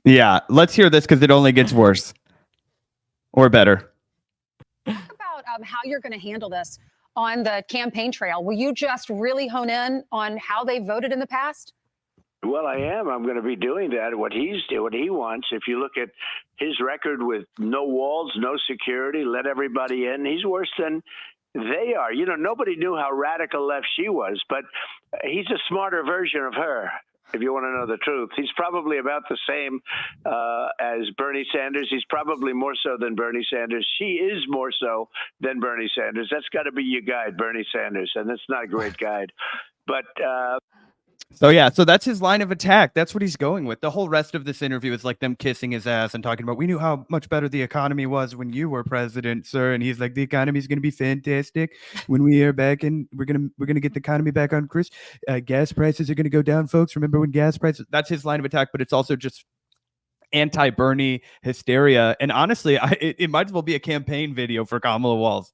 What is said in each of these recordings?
Yeah, let's hear this because it only gets worse or better. Talk about how you're going to handle this on the campaign trail. Will you just really hone in on how they voted in the past? Well, I am. I'm going to be doing that. What he wants. If you look at his record with no walls, no security, let everybody in, he's worse than they are. You know, nobody knew how radical left she was, but he's a smarter version of her. If you want to know the truth, he's probably about the same as Bernie Sanders. He's probably more so than Bernie Sanders. She is more so than Bernie Sanders. That's got to be your guide, Bernie Sanders, and that's not a great guide. But So that's his line of attack. That's what he's going with. The whole rest of this interview is like them kissing his ass and talking about, we knew how much better the economy was when you were president, sir. And he's like, the economy is going to be fantastic when we are back, and we're gonna get the economy back on course. Gas prices are going to go down, folks. Remember when gas prices? That's his line of attack, but it's also just anti-Bernie hysteria. And honestly, it might as well be a campaign video for Kamala Walz.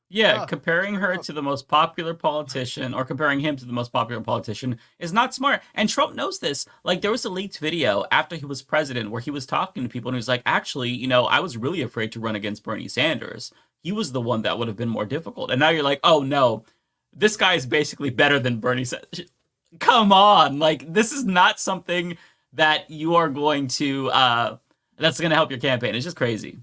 Yeah, comparing her to the most popular politician, or comparing him to the most popular politician, is not smart. And Trump knows this. Like, there was a leaked video after he was president where he was talking to people and he was like, actually, you know, I was really afraid to run against Bernie Sanders. He was the one that would have been more difficult. And now you're like, oh no, this guy is basically better than Bernie Sanders. Come on. Like, this is not something that you are going to, that's going to help your campaign. It's just crazy.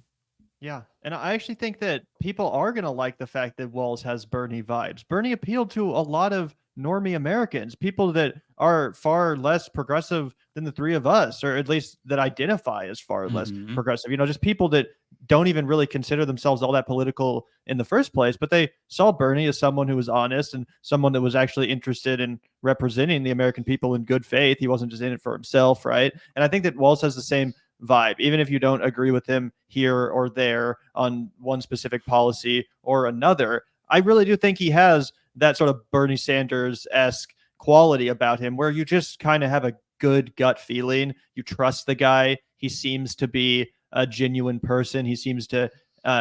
Yeah, and I actually think that people are going to like the fact that Walz has Bernie vibes. Bernie appealed to a lot of normie Americans, people that are far less progressive than the three of us, or at least that identify as far less progressive. You know, just people that don't even really consider themselves all that political in the first place, but they saw Bernie as someone who was honest and someone that was actually interested in representing the American people in good faith. He wasn't just in it for himself, right? And I think that Walz has the same vibe, even if you don't agree with him here or there on one specific policy or another. I really do think he has that sort of Bernie Sanders-esque quality about him where you just kind of have a good gut feeling. You trust the guy. He seems to be a genuine person. He seems to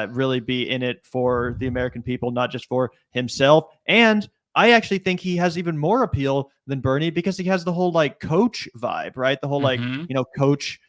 really be in it for the American people, not just for himself. And I actually think he has even more appeal than Bernie because he has the whole like coach vibe, right? The whole like, you know, Coach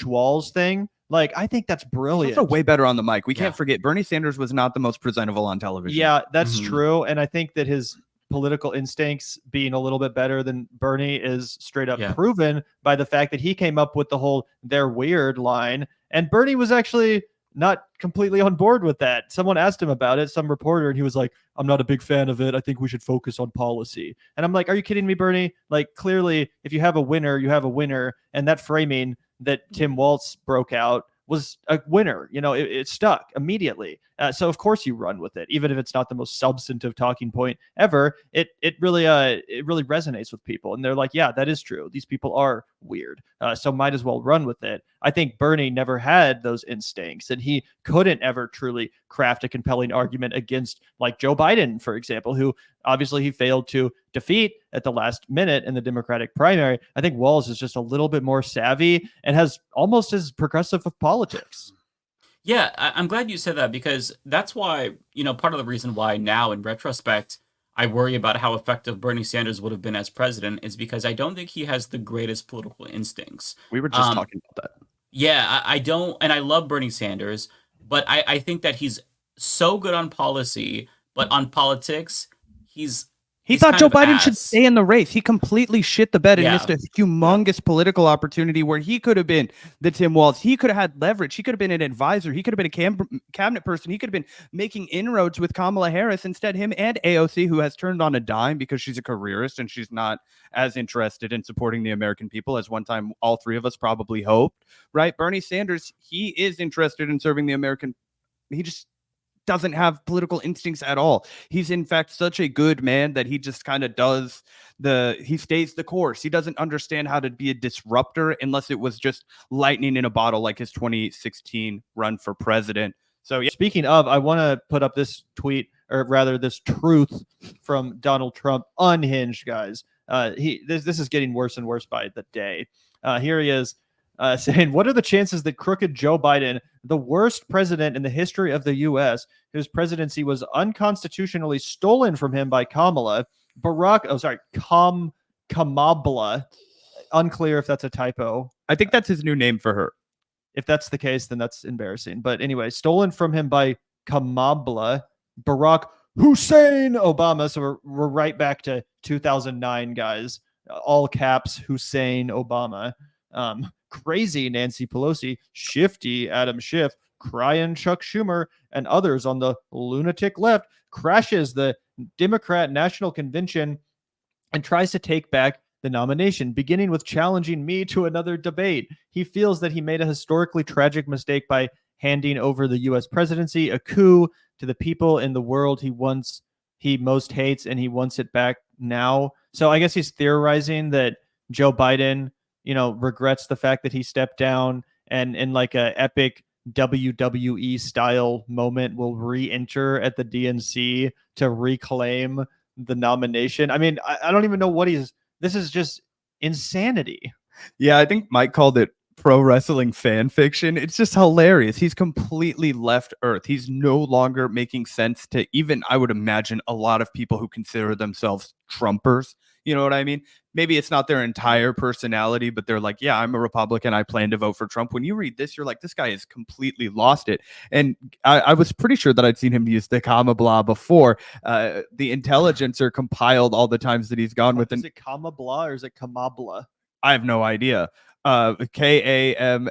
Walz thing. Like, I think that's brilliant. He's also way better on the mic. We can't forget Bernie Sanders was not the most presentable on television. Yeah, that's true. And I think that his political instincts being a little bit better than Bernie is straight up proven by the fact that he came up with the whole "they're weird" line. And Bernie was actually not completely on board with that. Someone asked him about it, some reporter, and he was like, I'm not a big fan of it. I think we should focus on policy. And I'm like, are you kidding me, Bernie? Like, clearly, if you have a winner, you have a winner. And that framing that Tim Walz broke out was a winner. You know, it stuck immediately. So of course you run with it, even if it's not the most substantive talking point ever. It really resonates with people, and they're like, yeah, that is true. These people are weird. So might as well run with it. I think Bernie never had those instincts, and he couldn't ever truly craft a compelling argument against, like, Joe Biden, for example, who obviously he failed to defeat at the last minute in the Democratic primary. I think Walz is just a little bit more savvy and has almost as progressive of politics. Yeah, I'm glad you said that, because that's why, you know, part of the reason why now in retrospect, I worry about how effective Bernie Sanders would have been as president is because I don't think he has the greatest political instincts. We were just talking about that. Yeah, I don't, and I love Bernie Sanders, but I think that he's so good on policy, but on politics, he thought Joe Biden should stay in the race. He completely shit the bed and missed a humongous political opportunity where he could have been the Tim Walz. He could have had leverage. He could have been an advisor. He could have been a cabinet person. He could have been making inroads with Kamala Harris. Instead, him and AOC, who has turned on a dime because she's a careerist and she's not as interested in supporting the American people as one time all three of us probably hoped, right? Bernie Sanders, he is interested in serving the American. He just doesn't have political instincts at all. He's in fact such a good man that he just kind of he stays the course. He doesn't understand how to be a disruptor unless it was just lightning in a bottle like his 2016 run for president. So yeah. Speaking of, I want to put up this tweet, or rather this truth from Donald Trump. Unhinged, guys. This is getting worse and worse by the day. Here he is. Saying, what are the chances that crooked Joe Biden, the worst president in the history of the U.S., whose presidency was unconstitutionally stolen from him by Kamala, Kamala, unclear if that's a typo. I think that's his new name for her. If that's the case, then that's embarrassing. But anyway, stolen from him by Kamala Barack Hussein Obama. So we're right back to 2009, guys. All caps Hussein Obama. Crazy Nancy Pelosi, shifty Adam Schiff, crying Chuck Schumer, and others on the lunatic left crashes the Democrat National Convention and tries to take back the nomination, beginning with challenging me to another debate. He feels that he made a historically tragic mistake by handing over the U.S. presidency, a coup to the people in the world he most hates, and he wants it back now. So I guess he's theorizing that Joe Biden, regrets the fact that he stepped down, and in like a epic WWE style moment will re-enter at the DNC to reclaim the nomination. I mean, I don't even know what this is just insanity. Yeah, I think Mike called it pro wrestling fan fiction. It's just hilarious. He's completely left Earth. He's no longer making sense to even, I would imagine, a lot of people who consider themselves Trumpers. You know what I mean? Maybe it's not their entire personality, but they're like, yeah, I'm a Republican. I plan to vote for Trump. When you read this, you're like, this guy has completely lost it. And I was pretty sure that I'd seen him use the comma blah before. The Intelligencer compiled all the times that he's gone with. Is it comma blah or is it kamabla? I have no idea. Kamabla.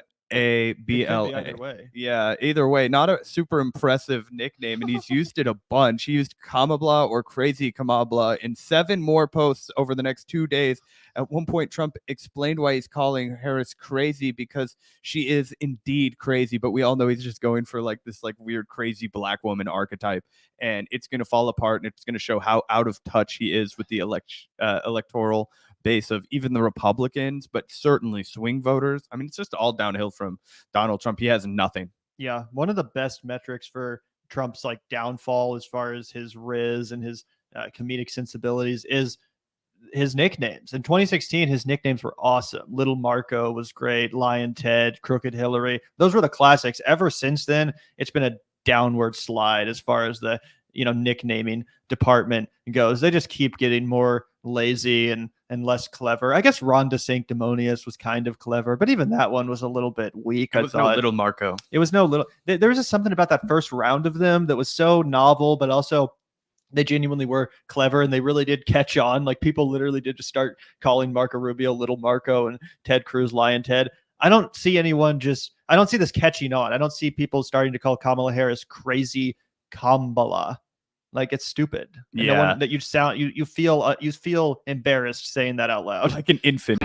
Yeah, either way, not a super impressive nickname, and he's used it a bunch. He used Kamabla or Crazy Kamabla in 7 more posts over the next 2 days. At one point, Trump explained why he's calling Harris crazy, because she is indeed crazy, but we all know he's just going for like this like weird crazy black woman archetype, and it's going to fall apart, and it's going to show how out of touch he is with the electoral base of even the Republicans, but certainly swing voters. I mean, it's just all downhill from Donald Trump. He has nothing. Yeah, one of the best metrics for Trump's like downfall as far as his riz and his comedic sensibilities is his nicknames. In 2016, his nicknames were awesome. Little Marco was great. Lion Ted, Crooked Hillary. Those were the classics. Ever since then, it's been a downward slide as far as the nicknaming department goes. They just keep getting more lazy and less clever. I guess Ron DeSanctimonious was kind of clever, but even that one was a little bit weak. It was no Little Marco. It was no little. There was just something about that first round of them that was so novel, but also they genuinely were clever, and they really did catch on. Like people literally did just start calling Marco Rubio Little Marco and Ted Cruz Lion Ted. I don't see I don't see this catching on. I don't see people starting to call Kamala Harris Crazy Kamala. Like it's stupid. And yeah. No one, that you feel embarrassed saying that out loud. Like an infant.